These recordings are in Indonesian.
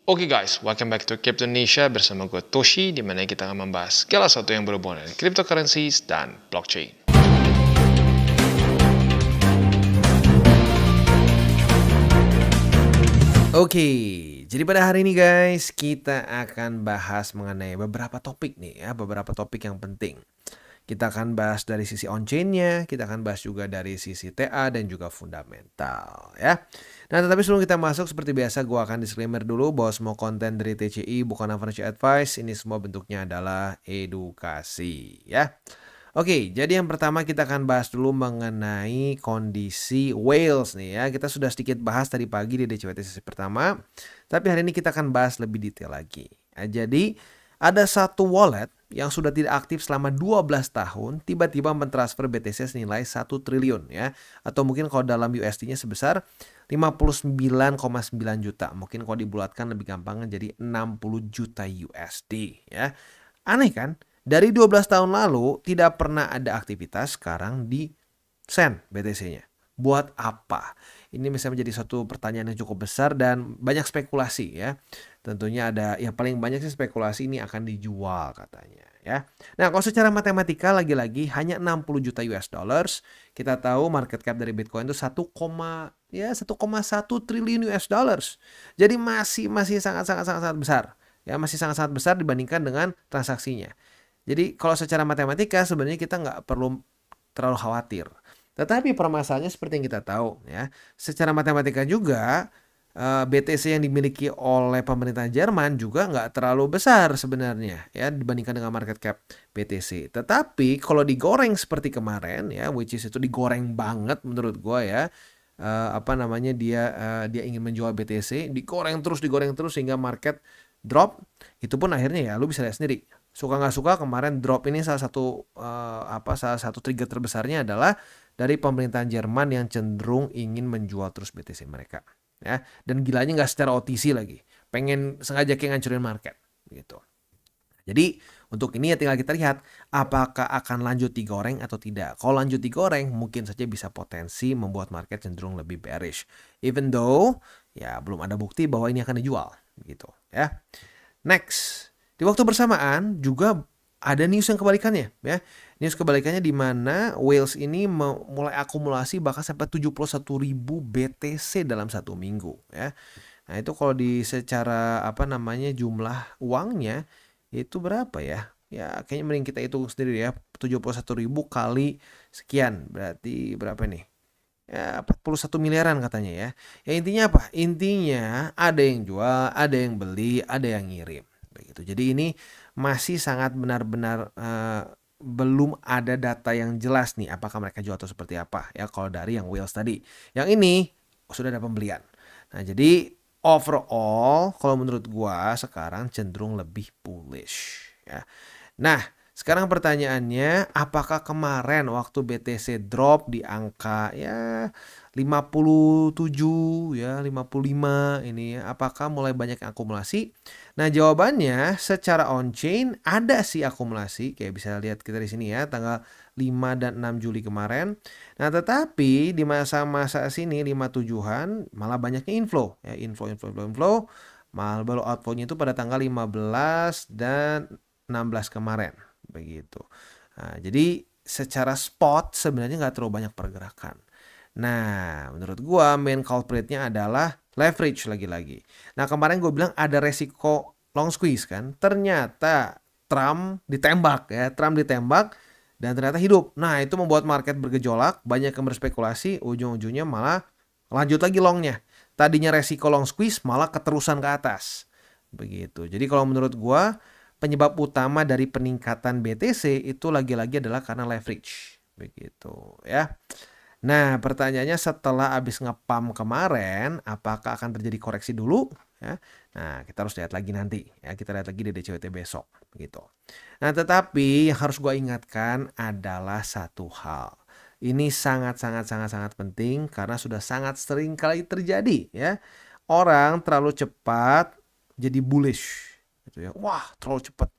Oke guys, welcome back to Crypto Indonesia bersama gue Toshi, di mana kita akan membahas segala sesuatu yang berhubungan dengan cryptocurrencies dan blockchain. Oke, jadi pada hari ini guys, kita akan bahas mengenai beberapa topik nih ya, beberapa topik yang penting. Kita akan bahas dari sisi on-chain-nya, kita akan bahas juga dari sisi TA dan juga fundamental ya. Nah, tetapi sebelum kita masuk seperti biasa, gue akan disclaimer dulu bahwa semua konten dari TCI bukan financial advice, ini semua bentuknya adalah edukasi ya. Oke, jadi yang pertama kita akan bahas dulu mengenai kondisi whales nih ya. Kita sudah sedikit bahas tadi pagi di DCWT sesi pertama, tapi hari ini kita akan bahas lebih detail lagi. Nah, jadi ada satu wallet yang sudah tidak aktif selama 12 tahun, tiba-tiba mentransfer BTC senilai 1 triliun ya. Atau mungkin kalau dalam USD-nya sebesar 59,9 juta. Mungkin kalau dibulatkan lebih gampang jadi 60 juta USD ya. Aneh kan? Dari 12 tahun lalu tidak pernah ada aktivitas, sekarang di send BTC-nya. Buat apa? Ini bisa menjadi suatu pertanyaan yang cukup besar dan banyak spekulasi ya. Tentunya ada, ya paling banyak sih spekulasi ini akan dijual katanya ya. Nah, kalau secara matematika lagi-lagi hanya 60 juta US dollars. Kita tahu market cap dari Bitcoin itu 1,1 triliun US dollars. Jadi masih sangat besar. Ya, masih sangat besar dibandingkan dengan transaksinya. Jadi kalau secara matematika sebenarnya kita nggak perlu terlalu khawatir. Tetapi permasalahannya seperti yang kita tahu ya. Secara matematika juga BTC yang dimiliki oleh pemerintah Jerman juga nggak terlalu besar sebenarnya ya dibandingkan dengan market cap BTC. Tetapi kalau digoreng seperti kemarin ya, which is itu digoreng banget menurut gua ya. Dia ingin menjual BTC, digoreng terus sehingga market drop. Itu pun akhirnya ya lu bisa lihat sendiri. Suka nggak suka kemarin drop ini salah satu trigger terbesarnya adalah dari pemerintahan Jerman yang cenderung ingin menjual terus BTC mereka ya, dan gilanya nggak secara OTC lagi, pengen sengaja kayak ngancurin market gitu. Jadi untuk ini ya tinggal kita lihat apakah akan lanjut digoreng atau tidak. Kalau lanjut digoreng mungkin saja bisa potensi membuat market cenderung lebih bearish, even though ya belum ada bukti bahwa ini akan dijual gitu ya. Next, di waktu bersamaan juga ada news yang kebalikannya ya. News kebalikannya di mana whales ini mulai akumulasi bahkan sampai 71.000 BTC dalam satu minggu ya. Nah, itu kalau di secara jumlah uangnya itu berapa ya? Ya kayaknya mending kita hitung sendiri ya. 71.000 kali sekian berarti berapa nih? Ya 41 miliaran katanya ya. Ya intinya apa? Intinya ada yang jual, ada yang beli, ada yang ngirim. Begitu. Jadi ini masih sangat benar-benar belum ada data yang jelas nih apakah mereka jual atau seperti apa ya kalau dari yang whales tadi. Yang ini sudah ada pembelian. Nah, jadi overall kalau menurut gua sekarang cenderung lebih bullish ya. Nah, sekarang pertanyaannya, apakah kemarin waktu BTC drop di angka ya 57 ya 55 ini ya, apakah mulai banyak yang akumulasi? Nah, jawabannya secara on-chain ada sih akumulasi, kayak bisa lihat kita di sini ya, tanggal 5 dan 6 Juli kemarin. Nah, tetapi di masa-masa sini 57-an malah banyaknya inflow ya, inflow. Malah baru outflow-nya itu pada tanggal 15 dan 16 kemarin. Begitu. Nah, jadi secara spot sebenarnya nggak terlalu banyak pergerakan. Nah, menurut gua main culpritnya adalah leverage lagi-lagi. Nah, kemarin gue bilang ada resiko long squeeze kan. Ternyata Trump ditembak dan ternyata hidup. Nah, itu membuat market bergejolak, banyak yang berspekulasi, ujung-ujungnya malah lanjut lagi longnya. Tadinya resiko long squeeze malah keterusan ke atas. Begitu. Jadi kalau menurut gua penyebab utama dari peningkatan BTC itu lagi-lagi adalah karena leverage. Begitu ya. Nah, pertanyaannya setelah habis ngepam kemarin, apakah akan terjadi koreksi dulu? Ya. Nah, kita harus lihat lagi nanti. Ya, kita lihat lagi di DCWT besok. Gitu. Nah, tetapi yang harus gue ingatkan adalah satu hal. Ini sangat penting karena sudah sangat sering kali terjadi. Ya. Orang terlalu cepat jadi bullish. Gitu ya. Wah, terlalu cepat.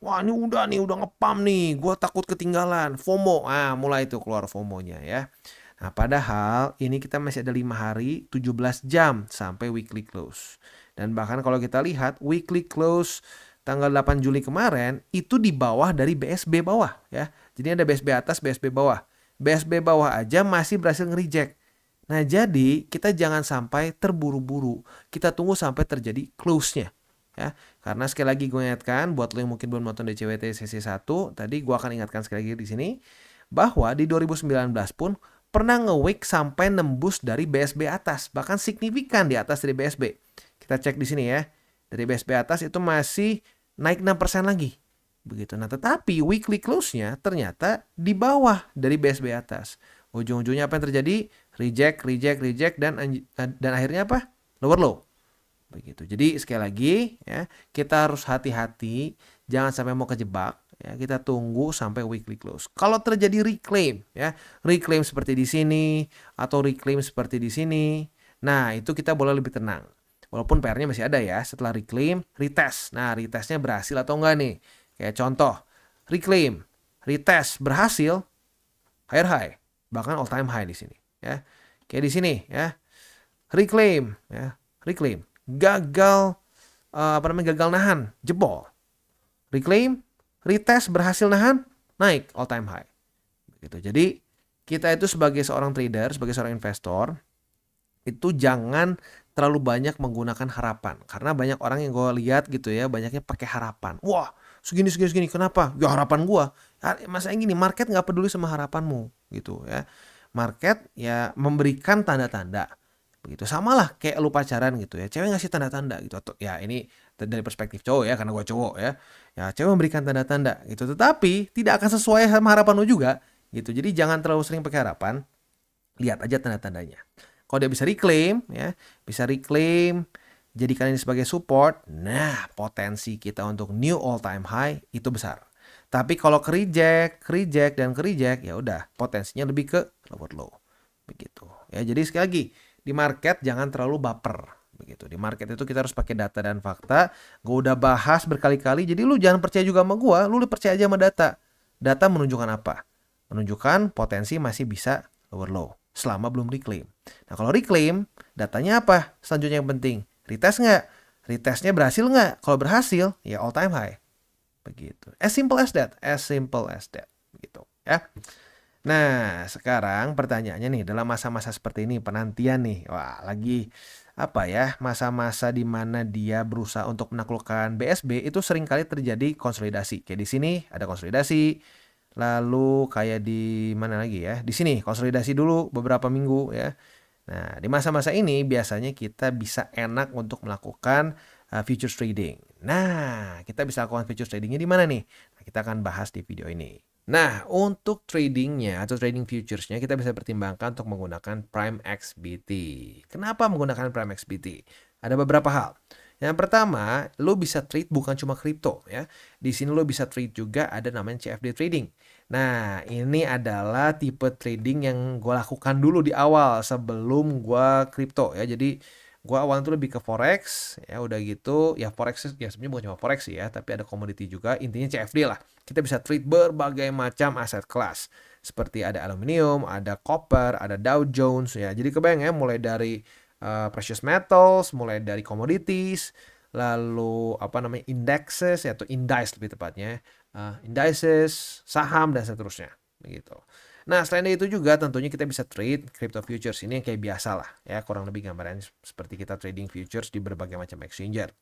Wah, ini udah ngepam nih. Gue takut ketinggalan. FOMO. Mulai itu keluar FOMO-nya ya. Nah, padahal ini kita masih ada 5 hari, 17 jam sampai weekly close. Dan bahkan kalau kita lihat weekly close tanggal 8 Juli kemarin itu di bawah dari BSB bawah ya. Jadi ada BSB atas, BSB bawah. BSB bawah aja masih berhasil nge-reject. Nah, jadi kita jangan sampai terburu-buru. Kita tunggu sampai terjadi close-nya. Ya, karena sekali lagi gue ingatkan buat lo yang mungkin belum nonton DCWT sesi 1, tadi gue akan ingatkan sekali lagi di sini bahwa di 2019 pun pernah nge-wick sampai nembus dari BSB atas, bahkan signifikan di atas dari BSB. Kita cek di sini ya. Dari BSB atas itu masih naik 6% lagi. Begitu. Nah, tetapi weekly close-nya ternyata di bawah dari BSB atas. Ujung-ujungnya apa yang terjadi? Reject dan akhirnya apa? Lower low. Begitu. Jadi sekali lagi ya, kita harus hati-hati, jangan sampai mau kejebak ya. Kita tunggu sampai weekly close. Kalau terjadi reclaim ya, reclaim seperti di sini atau reclaim seperti di sini. Nah, itu kita boleh lebih tenang. Walaupun PR-nya masih ada ya, setelah reclaim, retest. Nah, retestnya berhasil atau enggak nih? Kayak contoh, reclaim, retest berhasil, higher high, bahkan all time high di sini ya. Kayak di sini ya. Reclaim ya, reclaim. Gagal gagal nahan, jebol. Reclaim, retest berhasil nahan, naik all time high. Gitu. Jadi kita itu sebagai seorang trader, sebagai seorang investor itu jangan terlalu banyak menggunakan harapan, karena banyak orang yang gue lihat gitu ya, banyaknya pakai harapan. Wah, segini. Kenapa? Ya harapan gue. Masalahnya gini, market nggak peduli sama harapanmu gitu ya. Market ya memberikan tanda-tanda. Begitu, samalah kayak lu pacaran gitu ya, cewek ngasih tanda-tanda gitu, atau ya ini dari perspektif cowok ya, karena gue cowok ya, cewek memberikan tanda-tanda gitu, tetapi tidak akan sesuai sama harapan lu juga gitu. Jadi jangan terlalu sering pakai harapan, lihat aja tanda-tandanya. Kalau dia bisa reclaim ya, jadikan ini sebagai support, nah potensi kita untuk new all time high itu besar. Tapi kalau reject ya udah, potensinya lebih ke lower low begitu ya. Jadi sekali lagi, di market jangan terlalu baper begitu. Di market itu kita harus pakai data dan fakta. Gue udah bahas berkali-kali. Jadi lu jangan percaya juga sama gue, lu percaya aja sama data. Data menunjukkan apa? Menunjukkan potensi masih bisa lower low selama belum reclaim. Nah, kalau reclaim, datanya apa? Selanjutnya yang penting, retest nggak? Retestnya berhasil nggak? Kalau berhasil, ya all time high. Begitu. As simple as that. Begitu ya. Nah, sekarang pertanyaannya nih, dalam masa-masa seperti ini, penantian nih, wah lagi apa ya, masa-masa di mana dia berusaha untuk menaklukkan BSB itu seringkali terjadi konsolidasi. Kayak di sini ada konsolidasi, lalu kayak di mana lagi ya, di sini konsolidasi dulu beberapa minggu ya. Nah, di masa-masa ini biasanya kita bisa enak untuk melakukan futures trading. Nah, kita bisa lakukan futures tradingnya di mana nih? Nah, kita akan bahas di video ini. Nah, untuk tradingnya atau trading futuresnya kita bisa pertimbangkan untuk menggunakan Prime XBT. Kenapa menggunakan Prime XBT? Ada beberapa hal. Yang pertama, lo bisa trade bukan cuma kripto ya. Di sini lo bisa trade juga ada namanya CFD trading. Nah, ini adalah tipe trading yang gue lakukan dulu di awal sebelum gue kripto ya. Jadi gue awalnya tuh lebih ke forex ya, udah gitu ya, forex ya sebenarnya bukan cuma forex sih ya, tapi ada komoditi juga, intinya CFD lah. Kita bisa trade berbagai macam aset kelas seperti ada aluminium, ada copper, ada Dow Jones ya. Jadi kebayang ya, mulai dari precious metals, mulai dari commodities, lalu apa namanya indexes atau indices lebih tepatnya, indices, saham dan seterusnya begitu. Nah, selain itu juga tentunya kita bisa trade crypto futures, ini yang kayak biasa lah ya, kurang lebih gambarannya seperti kita trading futures di berbagai macam exchanger.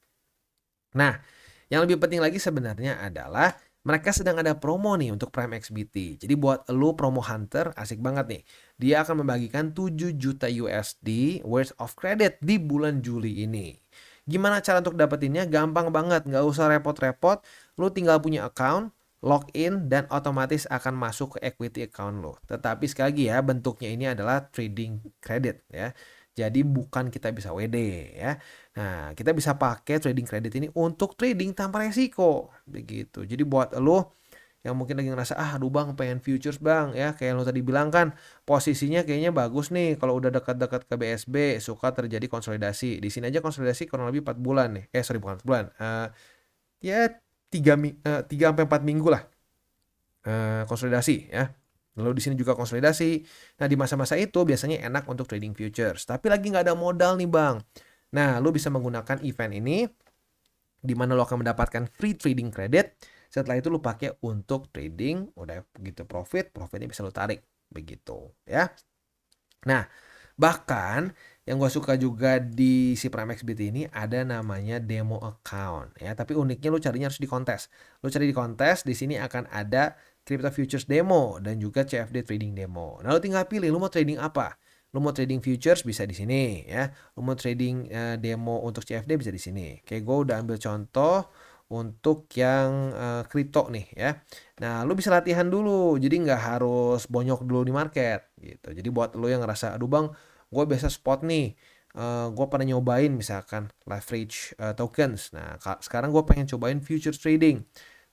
Nah, yang lebih penting lagi sebenarnya adalah mereka sedang ada promo nih untuk Prime XBT. Jadi buat lu promo hunter, asik banget nih. Dia akan membagikan 7 juta USD worth of credit di bulan Juli ini. Gimana cara untuk dapetinnya? Gampang banget, nggak usah repot-repot. Lu tinggal punya account, login, dan otomatis akan masuk ke equity account lo. Tetapi sekali lagi ya, bentuknya ini adalah trading credit ya. Jadi bukan kita bisa WD ya. Nah, kita bisa pakai trading credit ini untuk trading tanpa resiko begitu. Jadi buat lo yang mungkin lagi ngerasa aduh bang pengen futures bang ya, kayak lo tadi bilang kan posisinya kayaknya bagus nih kalau udah dekat-dekat ke BSB, suka terjadi konsolidasi. Di sini aja konsolidasi kurang lebih 4 bulan nih. Bukan 4 bulan. Ya 3 sampai 4 minggu lah konsolidasi ya. Lalu di sini juga konsolidasi. Nah, di masa-masa itu biasanya enak untuk trading futures. Tapi lagi nggak ada modal nih bang. Nah, lu bisa menggunakan event ini di mana lo akan mendapatkan free trading credit. Setelah itu lo pakai untuk trading, udah begitu profitnya bisa lo tarik begitu ya. Nah, bahkan yang gue suka juga di si PrimeXBT ini ada namanya demo account ya. Tapi uniknya lo carinya harus di kontes. Lo cari di kontes, di sini akan ada Crypto Futures demo dan juga CFD trading demo. Nah, lo tinggal pilih lo mau trading apa. Lo mau trading futures bisa di sini ya. Lo mau trading demo untuk CFD bisa di sini. Kayak gue udah ambil contoh untuk yang kripto nih ya. Nah, lu bisa latihan dulu. Jadi nggak harus bonyok dulu di market gitu. Jadi buat lo yang ngerasa, aduh bang, gue biasa spot nih. Gue pernah nyobain misalkan leverage tokens. Nah, sekarang gue pengen cobain futures trading.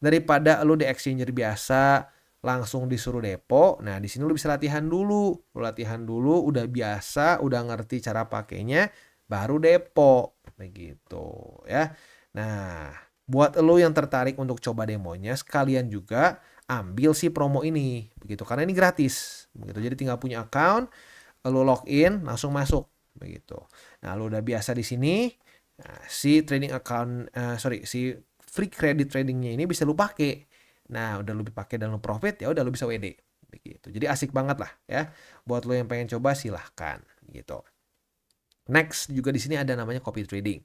Daripada lu di exchanger biasa langsung disuruh depo. Nah, di sini lu bisa latihan dulu. Lu latihan dulu, udah biasa, udah ngerti cara pakainya, baru depo. Begitu ya. Nah, buat lo yang tertarik untuk coba demonya, sekalian juga ambil si promo ini. Begitu, karena ini gratis. Begitu, jadi tinggal punya account, lo login, langsung masuk. Begitu. Nah, lo udah biasa di sini. Nah, si trading account, si free credit tradingnya ini bisa lo pakai. Nah, udah lu pakai dan lu profit, ya udah lu bisa WD. Begitu. Jadi asik banget lah ya. Buat lo yang pengen coba silahkan gitu. Next juga di sini ada namanya copy trading.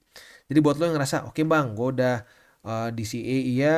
Jadi buat lo yang ngerasa, oke bang, gue udah DCA iya,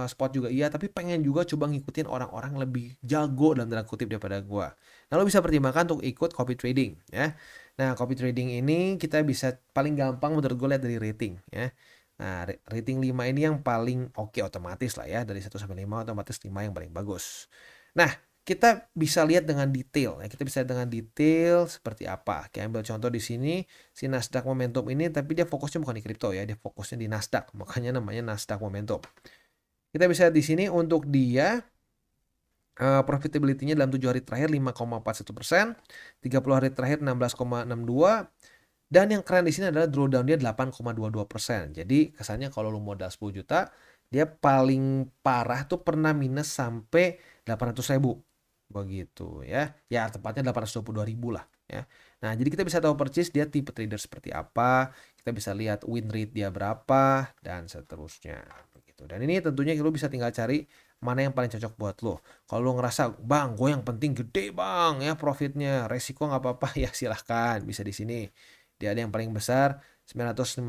spot juga iya, tapi pengen juga coba ngikutin orang-orang lebih jago dalam tanda kutip daripada gue. Nah, lo bisa pertimbangkan untuk ikut copy trading ya. Nah, copy trading ini kita bisa paling gampang menurut gue lihat dari rating ya. Nah, rating 5 ini yang paling oke otomatis lah ya. Dari 1 sampai 5 otomatis 5 yang paling bagus. Nah, kita bisa lihat dengan detail ya. Kita bisa lihat dengan detail seperti apa. Kayak ambil contoh di sini si Nasdaq Momentum ini, tapi dia fokusnya bukan di kripto ya, dia fokusnya di Nasdaq. Makanya namanya Nasdaq Momentum. Kita bisa lihat di sini untuk dia profitability-nya dalam 7 hari terakhir 5,41%, 30 hari terakhir 16,62%. Dan yang keren di sini adalah drawdown dia 8,22%. Jadi kesannya kalau lu modal 10 juta, dia paling parah tuh pernah minus sampai 800.000. Begitu ya. Ya tepatnya 822.000 lah ya. Nah, jadi kita bisa tahu persis dia tipe trader seperti apa. Kita bisa lihat win rate dia berapa dan seterusnya. Begitu. Dan ini tentunya lu bisa tinggal cari mana yang paling cocok buat lo. Kalau lo ngerasa, bang, gue yang penting gede bang ya profitnya, resiko nggak apa-apa ya silahkan, bisa di sini. Dia ada yang paling besar 959%.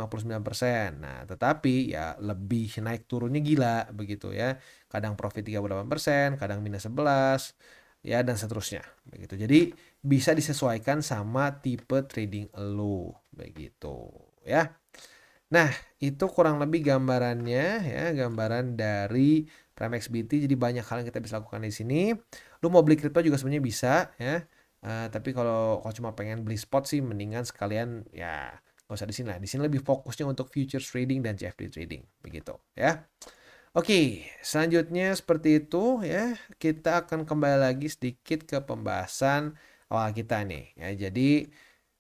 Nah, tetapi ya lebih naik turunnya gila begitu ya. Kadang profit 38%, kadang minus 11 ya dan seterusnya begitu. Jadi bisa disesuaikan sama tipe trading lo begitu ya. Nah, itu kurang lebih gambarannya ya, gambaran dari PrimeXBT. Jadi banyak hal yang kita bisa lakukan di sini. Lu mau beli kripto juga sebenarnya bisa ya. Tapi kalau cuma pengen beli spot sih mendingan sekalian ya nggak usah di sini lah. Di sini lebih fokusnya untuk futures trading dan CFD trading begitu ya. Oke, selanjutnya seperti itu ya. Kita akan kembali lagi sedikit ke pembahasan awal kita nih ya. Jadi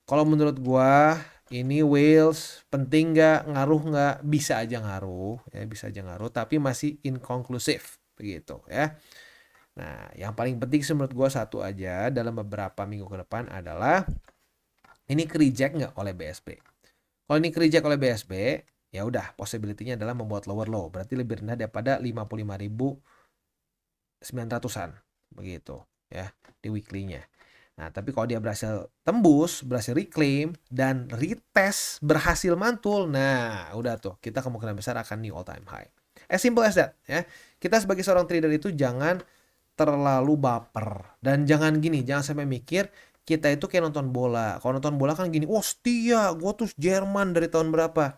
kalau menurut gua ini whales penting nggak, ngaruh nggak, bisa aja ngaruh ya, bisa aja ngaruh, tapi masih inkonklusif begitu ya. Nah, yang paling penting menurut gue satu aja dalam beberapa minggu ke depan adalah ini ke-reject nggak oleh BSB. Kalau ini ke-reject oleh BSB, ya udah possibility-nya adalah membuat lower low, berarti lebih rendah daripada 55.900-an begitu ya di weekly-nya. Nah, tapi kalau dia berhasil tembus, berhasil reclaim dan retest berhasil mantul, nah udah tuh kita kemungkinan besar akan new all time high. As simple as that ya. Kita sebagai seorang trader itu jangan terlalu baper dan jangan sampai mikir kita itu kayak nonton bola. Kalau nonton bola kan gini, oh setia, gue tuh Jerman dari tahun berapa.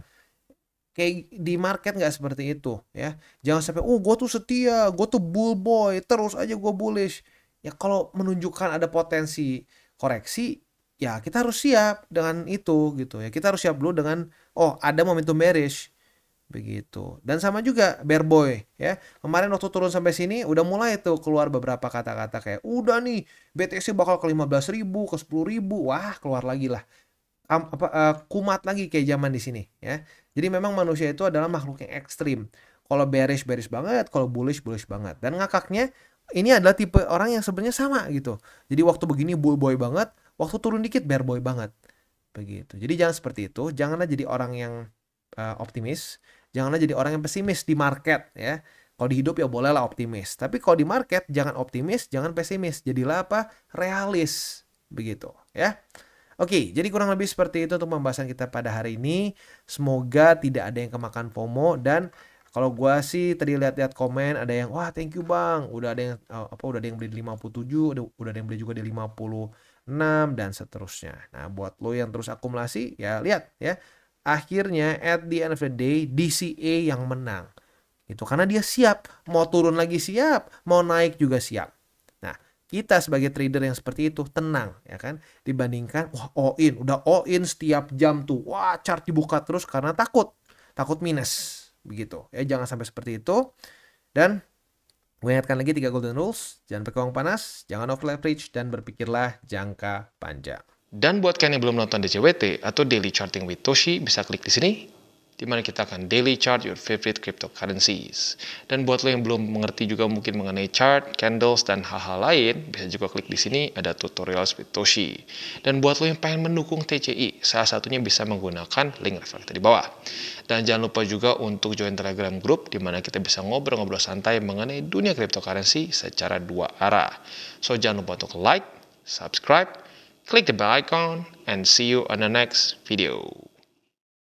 Kayak di market nggak seperti itu ya. Jangan sampai, oh gue tuh setia, gue tuh bull boy, terus aja gue bullish. Ya kalau menunjukkan ada potensi koreksi, ya kita harus siap dengan itu gitu ya. Kita harus siap dulu dengan, oh ada momentum bearish. Begitu. Dan sama juga bear boy ya. Kemarin waktu turun sampai sini udah mulai tuh keluar beberapa kata-kata kayak udah nih BTC bakal ke 15.000, ke 10.000. Wah, keluar lagi lah. Kumat lagi kayak zaman di sini ya. Jadi memang manusia itu adalah makhluk yang ekstrim. Kalau bearish banget, kalau bullish banget. Dan ngakaknya ini adalah tipe orang yang sebenarnya sama gitu. Jadi waktu begini bull boy banget, waktu turun dikit bear boy banget. Begitu. Jadi jangan seperti itu, janganlah jadi orang yang optimis, janganlah jadi orang yang pesimis di market ya. Kalau di hidup ya bolehlah optimis, tapi kalau di market jangan optimis, jangan pesimis. Jadilah apa? Realis. Begitu ya. Oke, jadi kurang lebih seperti itu untuk pembahasan kita pada hari ini. Semoga tidak ada yang kemakan FOMO, dan kalau gua sih tadi lihat-lihat komen ada yang wah thank you Bang, udah ada yang udah ada yang beli di 57, udah ada yang beli juga di 56 dan seterusnya. Nah, buat lo yang terus akumulasi ya lihat ya. Akhirnya at the end of the day DCA yang menang. Itu karena dia siap, mau turun lagi siap, mau naik juga siap. Nah, kita sebagai trader yang seperti itu tenang ya kan, dibandingkan wah udah all in setiap jam tuh. Wah, chart dibuka terus karena takut minus begitu. Ya jangan sampai seperti itu. Dan gue ingatkan lagi 3 golden rules, jangan pakai uang panas, jangan over leverage, dan berpikirlah jangka panjang. Dan buat kalian yang belum nonton DCWT atau Daily Charting with Toshi, bisa klik di sini, di mana kita akan daily chart your favorite cryptocurrencies. Dan buat lo yang belum mengerti juga mungkin mengenai chart, candles, dan hal-hal lain, bisa juga klik di sini ada tutorials with Toshi. Dan buat lo yang pengen mendukung TCI, salah satunya bisa menggunakan link reflektor di bawah. Dan jangan lupa juga untuk join Telegram group, di mana kita bisa ngobrol-ngobrol santai mengenai dunia cryptocurrency secara 2 arah. So jangan lupa untuk like, subscribe, click the bell icon, and see you on the next video.